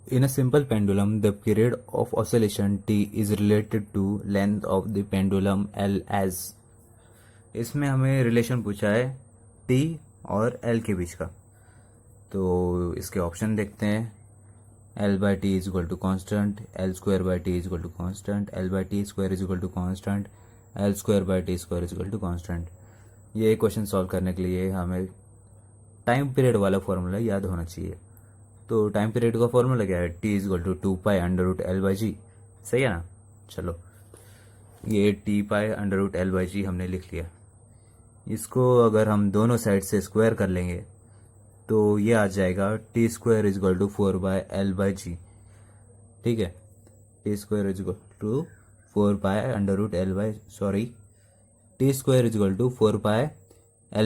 In a simple pendulum, the period of oscillation T is related to length of the pendulum L as। इसमें हमें relation पूछा है T और L के बीच का। तो इसके ऑप्शन देखते हैं। L by T is equal to constant, L square by T is equal to constant, L by T square is equal to constant, L square by T square is equal to constant। ये question solve करने के लिए हमें time period वाला formula याद होना चाहिए। तो टाइम पीरियड का फॉर्मूला क्या है? T is equal to 2 pi under root L/G। सही है ना? चलो, ये t पाई अंडर रूट L/G हमने लिख लिया। इसको अगर हम दोनों साइड से स्क्वायर कर लेंगे तो ये आ जाएगा T square is equal to 4/L/G। ठीक है, T square is equal to 4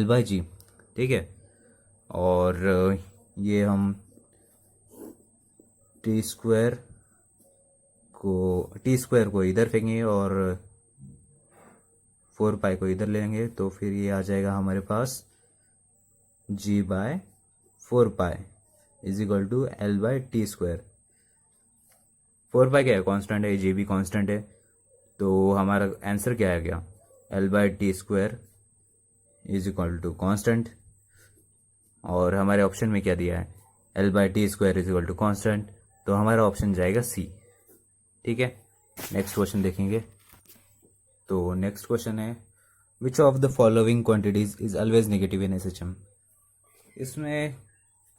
pi ठीक है। और ये हम टी स्क्वायर को इधर फेंकेंगे और 4 पाई को इधर लेंगे तो फिर ये आ जाएगा हमारे पास G/4 pi is equal to L/T²। 4 pi क्या है? कांस्टेंट है, G भी कांस्टेंट है। तो हमारा आंसर क्या आ गया? L/T² is equal to constant. और हमारे ऑप्शन में क्या दिया है? L/T² is equal to constant. तो हमारा ऑप्शन जाएगा सी। ठीक है, नेक्स्ट क्वेश्चन देखेंगे। तो नेक्स्ट क्वेश्चन है which of the following quantities is always negative in SHM. इसमें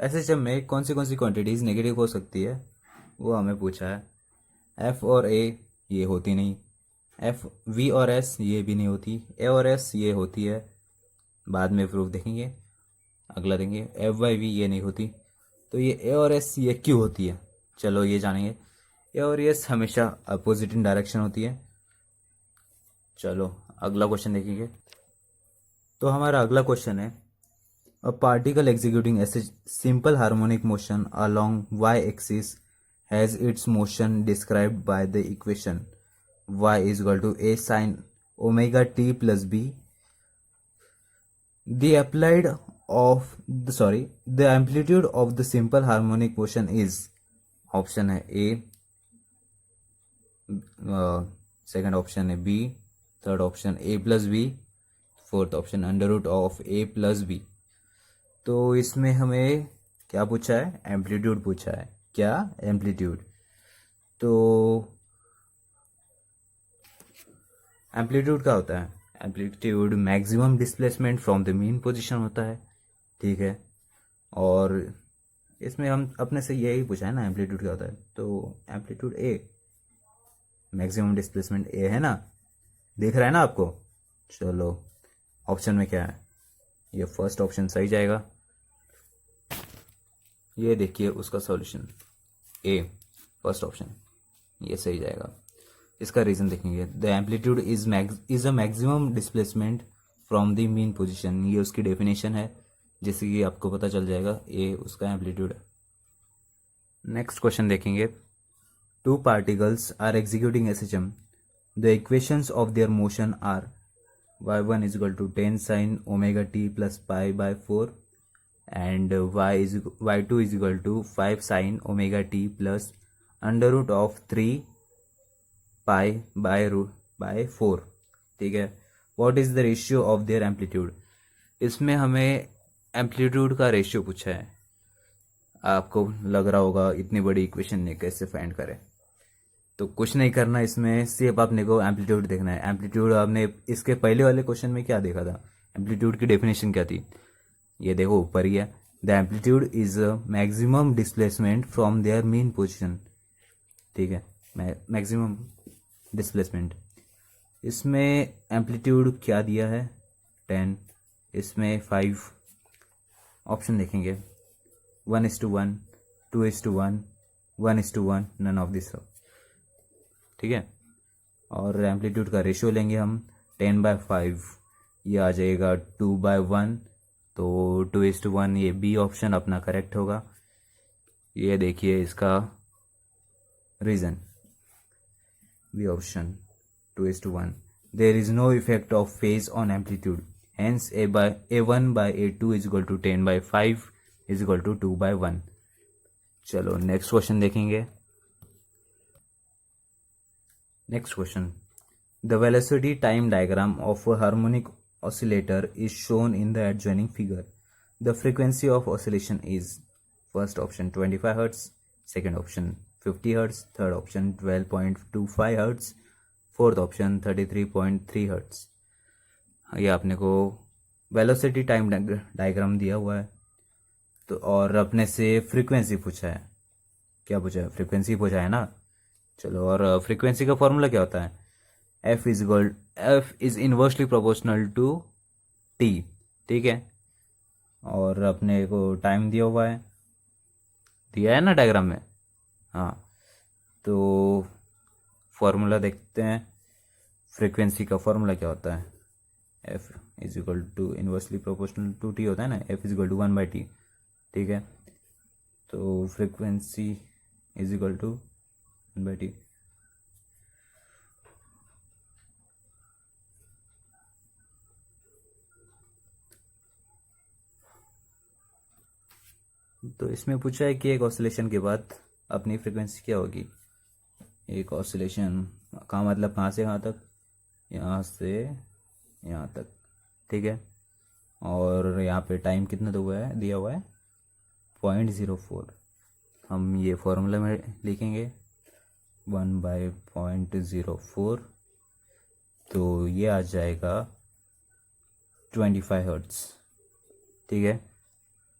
एसएचएम में कौन सी क्वांटिटीज नेगेटिव हो सकती है वो हमें पूछा है। एफ और ए ये होती नहीं, वी और एस ये भी नहीं होती, ए और एस ये होती है, बाद में प्रूफ देखेंगे। अगला देखेंगे F/V ये नहीं होती। तो ये ए और एस ये क्यों होती है? चलो ये जानेंगे। ए और एस हमेशा अपोजिट इन डायरेक्शन होती है। चलो अगला क्वेश्चन देखेंगे। तो हमारा अगला क्वेश्चन है अ पार्टिकल एग्जीक्यूटिंग ऐसे simple harmonic motion along Y axis has its motion described by the equation y is equal to a sin omega t plus b। The amplitude of the simple harmonic motion is, option है A, second option है B, third option A plus B, fourth option under root of A plus B। तो इसमें हमें क्या पूछा है? Amplitude पूछा है। क्या? एम्पलीट्यूड। तो एम्पलीट्यूड क्या होता है? Amplitude maximum displacement from the mean position होता है। ठीक है, और इसमें हम अपने से यही पूछा है ना एम्पलीट्यूड क्या होता है। तो एम्पलीट्यूड ए, मैक्सिमम डिस्प्लेसमेंट ए है ना, दिख रहा है ना आपको? चलो ऑप्शन में क्या है? ये फर्स्ट ऑप्शन सही जाएगा। ये देखिए उसका सॉल्यूशन ए, फर्स्ट ऑप्शन ये सही जाएगा। इसका रीजन देखेंगे। The amplitude is a maximum displacement from the mean position. ये उसकी डेफिनेशन है, जैसे कि आपको पता चल जाएगा ए उसका एम्पलीट्यूड है। नेक्स्ट क्वेश्चन देखेंगे। Two particles are executing SHM. The equations of their motion are y1 is equal to 10 sin omega t plus pi by 4 and y2 is equal to 5 sin omega t plus under root of 3 pi by 4। ठीक है, what is the ratio of their amplitude. इसमें हमें amplitude का ratio पूछा है। आपको लग रहा होगा इतनी बड़ी इक्वेशन ने कैसे फाइंड करें। तो कुछ नहीं करना, इसमें सिर्फ आपने को एम्पलीट्यूड देखना है। एम्पलीट्यूड आपने इसके पहले वाले क्वेश्चन में क्या देखा था? एम्पलीट्यूड की डेफिनेशन क्या थी? ये देखो ऊपर ही है। The amplitude is a maximum displacement from there mean position. ठीक है, मैक्सिमम डिस्प्लेसमेंट। इसमें एम्पलीट्यूड क्या दिया है? 10, इसमें 5। ऑप्शन देखेंगे 1:1, 2:1, 1:1, नन ऑफ दिस। ठीक है, और एम्पलीट्यूड का रेशियो लेंगे हम 10/5, ये आ जाएगा 2/1। तो 2:1 ये बी ऑप्शन अपना करेक्ट होगा। ये देखिए इसका reason, B option 2:1। There is no effect of phase on amplitude, hence A1/A2 is equal to 10/5 is equal to 2/1। चलो नेक्स्ट क्वेश्चन देखेंगे। Next question, the velocity time diagram of a harmonic oscillator is shown in the adjoining figure. The frequency of oscillation is first option 25 Hz, second option 50 Hz, third option 12.25 Hz, fourth option 33.3 Hz. ये आपने को velocity time diagram दिया हुआ है तो और अपने से फ्रीक्वेंसी पूछा है। क्या पूछा है? फ्रीक्वेंसी पूछा है ना। चलो, और फ्रीक्वेंसी का फॉर्मूला क्या होता है? F is inversely proportional to T, ठीक है। और अपने को टाइम दिया हुआ है, दिया है ना डायग्राम में। हाँ, तो फॉर्मूला देखते हैं। फ्रीक्वेंसी का फॉर्मूला क्या होता है? F is equal to inversely proportional to T होता है ना। F is equal to 1/T, ठीक है। तो frequency is equal to 1/T। तो इसमें पूछा है कि एक ऑसिलेशन के बाद अपनी फ्रीक्वेंसी क्या होगी। एक ऑसिलेशन का मतलब कहाँ से कहाँ तक? यहाँ से यहाँ तक, ठीक है। और यहाँ पे टाइम कितना दिया हुआ है 0.04। हम ये फॉर्मूला में लिखेंगे 1/0.04, तो ये आ जाएगा 25 हर्ट्ज, ठीक है।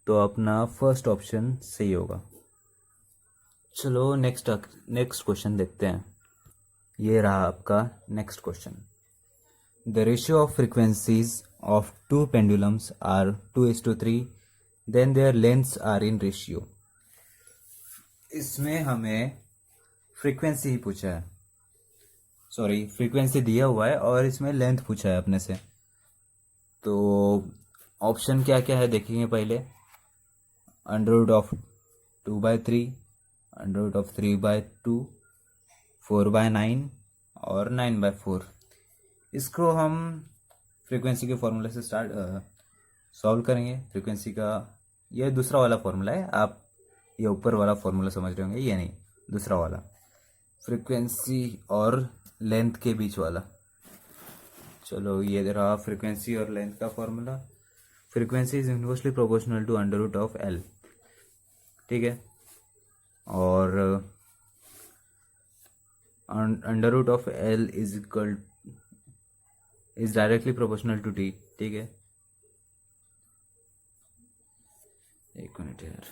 तो अपना फर्स्ट ऑप्शन सही होगा। चलो नेक्स्ट क्वेश्चन देखते हैं। ये रहा आपका next question. The ratio of frequencies of two pendulums are 2:3, then their lengths are in ratio. इसमें हमें फ्रीक्वेंसी ही पूछा है, सॉरी फ्रीक्वेंसी दिया हुआ है और इसमें लेंथ पूछा है अपने से। तो ऑप्शन क्या क्या है देखेंगे पहले। √2/3, √3/2, 4/9 और 9/4। इसको हम फ्रीक्वेंसी के फॉर्मूले से सॉल्व करेंगे। फ्रीक्वेंसी का ये दूसरा वाला फॉर्मूला है, आप ये ऊपर वाला फॉर्मूला समझ रहे होंगे, ये नहीं, दूसरा वाला फ्रीक्वेंसी और लेंथ के बीच वाला। चलो ये रहा फ्रीक्वेंसी और लेंथ का formula. Frequency is inversely proportional to √L, ठीक है। और √L is directly proportional to T, ठीक है। एक मिनट यार,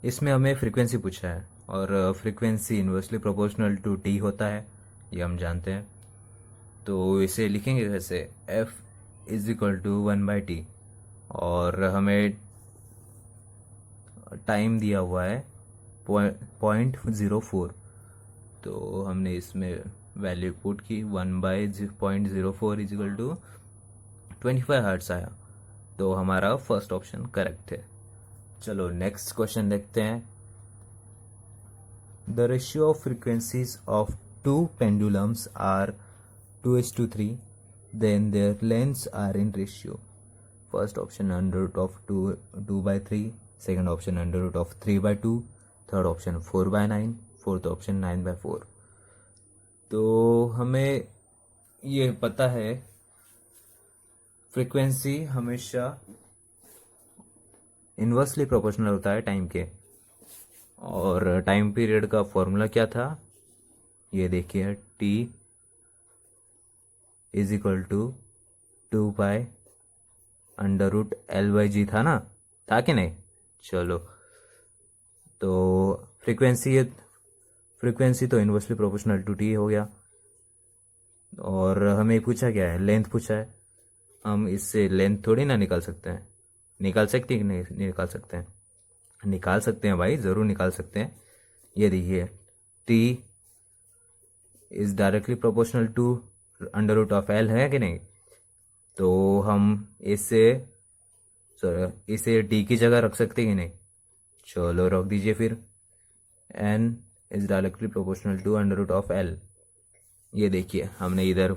इसमें हमें फ्रीक्वेंसी पूछा है और frequency inversely proportional to T होता है, ये हम जानते हैं। तो इसे लिखेंगे कैसे? F is equal to 1/T और हमें टाइम दिया हुआ है 0.04। तो हमने इसमें वैल्यू पुट की 1/0.04 इज इक्वल टू 25 हर्ट्स आया। तो हमारा फर्स्ट ऑप्शन करेक्ट है। चलो नेक्स्ट क्वेश्चन देखते हैं। The ratio of frequencies of two pendulums are 2:3, then their lengths are in ratio. First option √2/3, second option √3/2, third option 4/9, fourth option 9/4। तो हमें ये पता है फ्रीक्वेंसी हमेशा इनवर्सली प्रोपोर्शनल होता है टाइम के। और टाइम पीरियड का फॉर्मूला क्या था? ये देखिए, T is equal to 2π√L/G था ना, था कि नहीं? चलो, तो फ्रीक्वेंसी तो इनवर्सली प्रोपोर्शनल टू T हो गया। और हमें पूछा क्या है? लेंथ पूछा है। हम इससे लेंथ थोड़ी ना निकाल सकते हैं। निकाल सकते हैं कि नहीं निकाल सकते हैं? निकाल सकते हैं भाई, ज़रूर निकाल सकते हैं। ये देखिए, T is directly proportional to √L है कि नहीं? तो हम इसे T की जगह रख सकते हैं कि नहीं? चलो रख दीजिए फिर। N is directly proportional to √L। ये देखिए, हमने इधर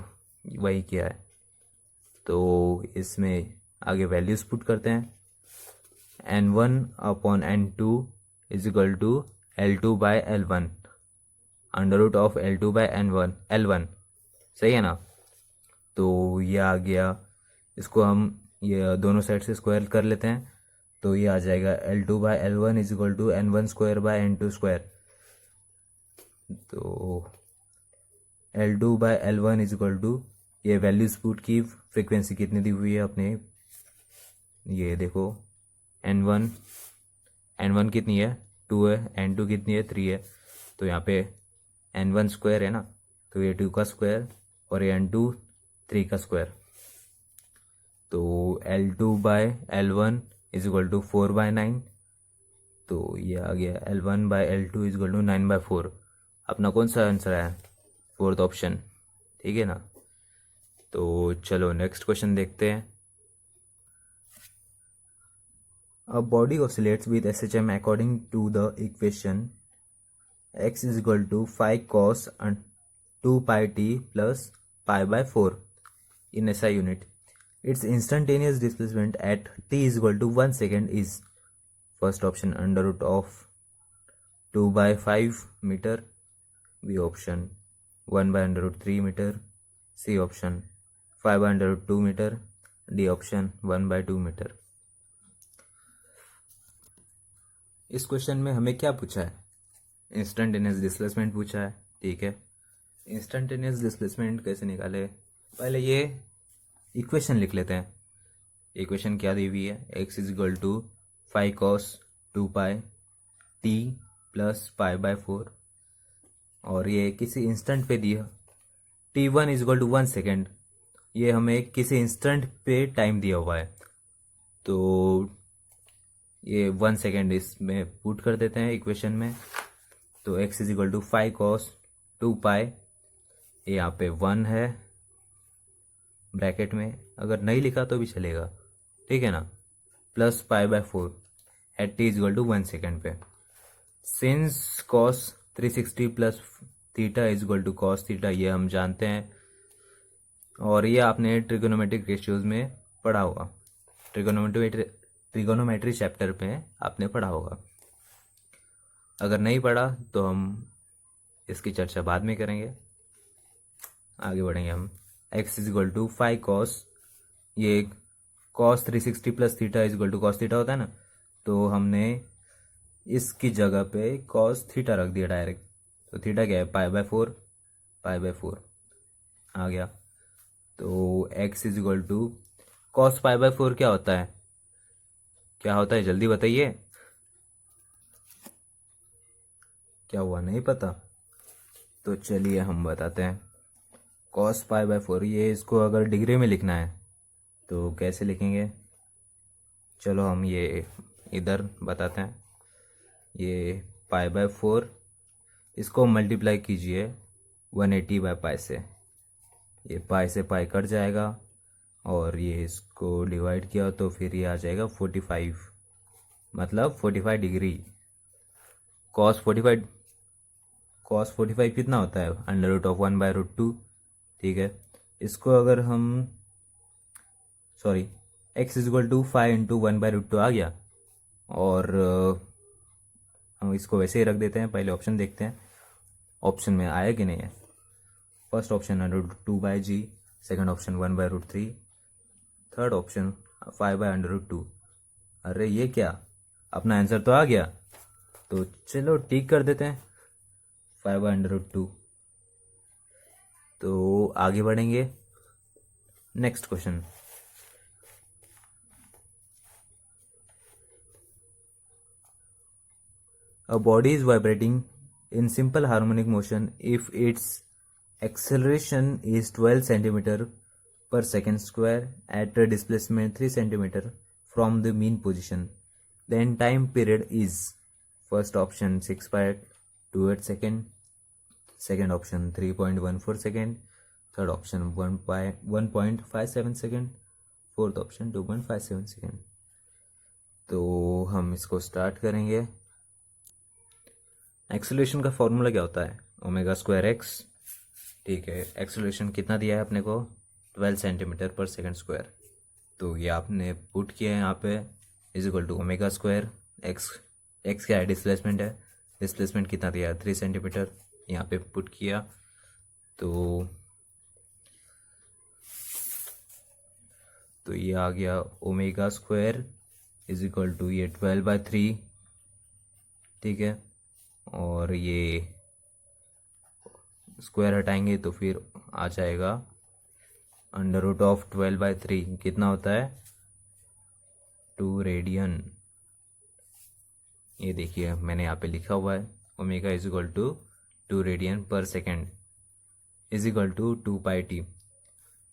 वही किया है। तो इसमें आगे वैल्यूज़ पुट करते हैं। N1/N2 is equal to L2/L1 under root of L2/L1 सही है ना। तो ये आ गया, इसको हम ये दोनों साइड से स्क्वायर कर लेते हैं, तो ये आ जाएगा L2/L1 is equal to N1² तो L2/L1 इज इक्वल टू, ये वैल्यूज पुट की, फ्रीक्वेंसी कितनी दी हुई है अपने, ये देखो N1 कितनी है 2 है, N2 कितनी है 3 है, तो यहाँ पे N1² है ना, तो ये 2 का स्क्वायर और ये N2 3 का स्क्वायर, तो L2/L1 इज इक्वल टू 4/9, तो ये आ गया L1/L2 इज इक्वल टू 9/4। अपना कौन सा आंसर है, फोर्थ ऑप्शन, ठीक है ना। तो चलो नेक्स्ट क्वेश्चन देखते हैं। A body oscillates with SHM according to the equation x is equal to 5 cos and 2 pi t plus pi/4 in SI unit. Its instantaneous displacement at t is equal to 1 second is, first option under root of 2/5 meter, B option 1/√3 meter, C option 5/√2 meter, D option 1/2 meter। इस question में हमें क्या पूछा है, instantaneous displacement पूछा है, ठीक है। इंस्टेंटेनियस डिस्प्लेसमेंट कैसे निकाले, पहले ये इक्वेशन लिख लेते हैं। इक्वेशन क्या दी हुई है, x is equal to 5 cos 2 pi t plus pi/4, और ये किसी इंस्टेंट पे दिया, t1 is equal to 1 second, ये हमें किसी इंस्टेंट पे टाइम दिया हुआ है, तो ये 1 सेकेंड इसमें पुट कर देते हैं इक्वेशन में। तो x is equal to 5 cos 2 pi, ये यहाँ पे 1 है ब्रैकेट में, अगर नहीं लिखा तो भी चलेगा, ठीक है ना, plus pi/4 at t is equal to 1 second पे। Since cos 360 plus theta is equal to cos theta, ये हम जानते हैं, और ये आपने ट्रिगोनोमेट्रिक रेशियोज में पढ़ा होगा, ट्रिगोनोमेट्री चैप्टर पे आपने पढ़ा होगा। अगर नहीं पढ़ा तो हम इसकी चर्चा बाद में करेंगे, आगे बढ़ेंगे हम। x is equal to 5 cos, ये cos 360 plus theta is equal to cos theta होता है ना, तो हमने इसकी जगह पे cos थीटा रख दिया डायरेक्ट, तो थीटा क्या है pi/4 आ गया। तो x is equal to cos pi/4 क्या होता है, जल्दी बताइए, क्या हुआ नहीं पता, तो चलिए हम बताते हैं। cos pi/4, ये इसको अगर डिग्री में लिखना है तो कैसे लिखेंगे, चलो हम ये इधर बताते हैं। ये pi/4, इसको मल्टीप्लाई कीजिए 180/π से, ये पाई से पाई कट जाएगा, और ये इसको डिवाइड किया तो फिर ये आ जाएगा 45, मतलब 45 डिग्री। cos 45 कितना होता है, अंडर रूट ऑफ 1/√2, ठीक है। इसको अगर हम x is equal to 5 into 1/√2 आ गया, और हम इसको वैसे ही रख देते हैं। पहले ऑप्शन देखते हैं ऑप्शन में आया कि नहीं है। First option √2/g, second option 1/√3, third option 5/√2। अरे ये क्या, अपना आंसर तो आ गया, तो चलो टिक कर देते हैं 5/√2। तो आगे बढ़ेंगे, next question. A body is vibrating in simple harmonic motion if its acceleration is 12 centimeter per second square at a displacement 3 centimeter from the mean position. Then time period is, first option 6/28 second, second option 3.14 second, third option 1.57 second, fourth option 2.57 second। तो हम इसको start करेंगे। Acceleration का formula क्या होता है, ω²x, ठीक है। एक्सेलरेशन कितना दिया है अपने को, 12 सेंटीमीटर पर सेकंड स्क्वायर, तो ये आपने पुट किया है यहाँ पे, is equal to ω², x x क्या है, डिस्प्लेसमेंट है, डिस्प्लेसमेंट कितना दिया, 3 सेंटीमीटर, यहाँ पे पुट किया तो ये आ गया omega square is equal to ये 12/3, ठीक है, और ये स्क्वायर हटाएंगे तो फिर आ जाएगा अंडर रूट ऑफ 12/3, कितना होता है 2 रेडियन। ये देखिए मैंने यहाँ पे लिखा हुआ है omega is equal to 2 radian per second is equal to 2πt,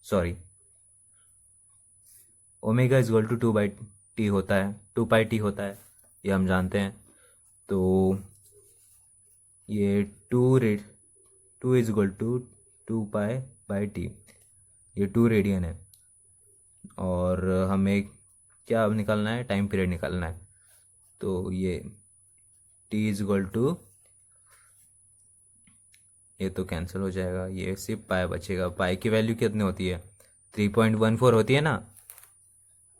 sorry omega is equal to 2/t होता है, 2πt होता है, ये हम जानते हैं। तो ये 2 इज इक्वल टू 2π/t, ये 2 रेडियन है, और हमें क्या निकालना है, टाइम पीरियड निकालना है। तो ये t इज इक्वल टू, ये तो कैंसिल हो जाएगा, ये सिर्फ पाई बचेगा। पाई की वैल्यू कितनी होती है, 3.14 होती है ना,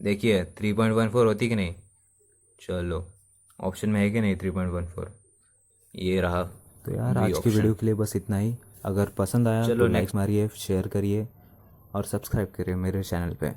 देखिए 3.14 होती कि नहीं, चलो ऑप्शन में है कि नहीं 3.14, ये रहा। तो यार आज की वीडियो के लिए बस इतना ही। अगर पसंद आया चलो तो लाइक मारिए, शेयर करिए और सब्सक्राइब करिए मेरे चैनल पे।